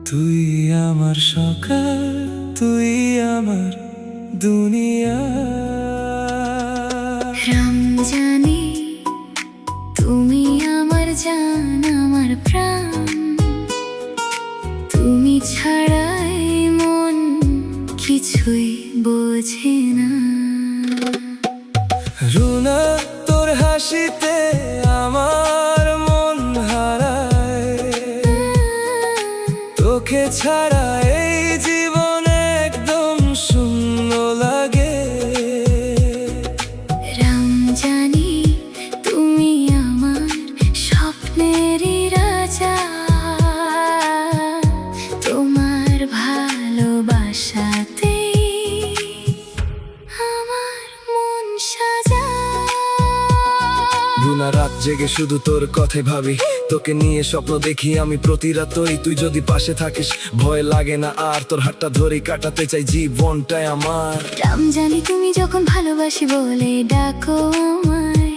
তুই আমার সকাল, তুই আমার দুনিয়া। রমজানে তুমি আমার জান, আমার প্রাণ। তুমি ছাড়াই মন কিছুই বোঝে না। রুনা তোর হাসিতে আমার মন হারায়, তোকে ছাড়া এই জীবন একদম শূন্য লাগে। রমজানে তুমি আমার স্বপ্নেরই রাজা, তোমার ভালোবাসাতে আমার মন সাজা। রুনা রাত জেগে শুধু তোর কথাই ভাবি, তোকে নিয়ে স্বপ্ন দেখি আমি প্রতি রাতই। তুই যদি পাশে থাকিস ভয় লাগে না আর, তোর হাতটা ধরে কাটাতে চাই জীবনটাই আমার। রমজানে তুমি যখন ভালোবাসি বলে ডাকো আমায়,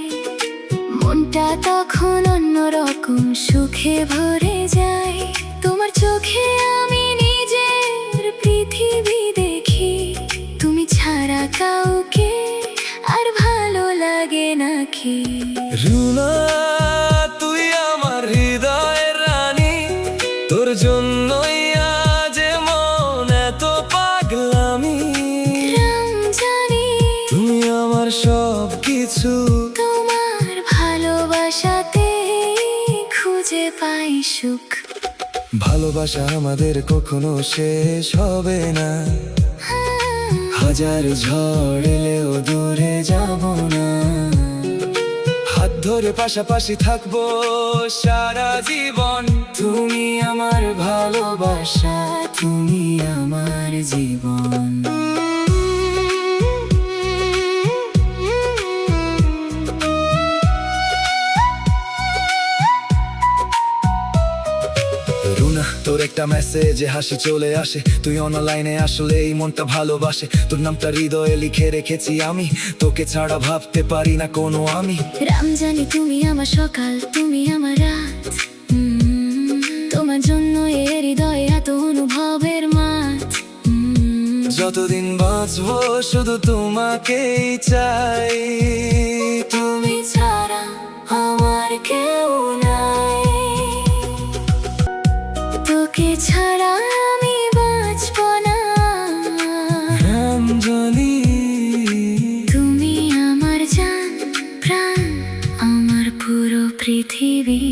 মনটা তখন অন্যরকম সুখে ভরে যায়। তোমার চোখে আমি নিজের পৃথিবী দেখি, তুমি ছাড়া কাউকে আর ভালো লাগে নাকি। রুনা তুই আমার হৃদয়ের রানী, তোর জন্যই আজ মন এত পাগলামি। রমজানে তুমি আমার সব কিছু, তোমার ভালোবাসাতে খুঁজে পাই সুখ। ভালোবাসা আমাদের কখনো শেষ হবে না, হাজার ঝড় এলেও দূরে যাব না। হাত ধরে পাশাপাশি থাকবো সারা জীবন, তুমি আমার ভালোবাসা, তুমি আমার জীবন। রুনা তোর একটা মেসেজে হাসি চলে আসে, তুই অনলাইনে আসলে এই মনটা ভালোবাসে। তোর নামটা হৃদয়ে লিখে রেখেছি আমি, তোকে ছাড়া ভাবতে পারি না কোনো আমি। রমজানে তুমি আমার সকাল, তুমি আমার রাত। তোমার জন্য এ হৃদয়ে এত অনুভবের মাঠ। যতদিন বাঁচবো শুধু তোমাকেই চাই, তুমি ছাড়া আমার কেউ নাই। তোকে ছাড়া আমি বাঁচব না। রমজানি তুমি আমার জান, প্রাণ, আমার পুরো পৃথিবী।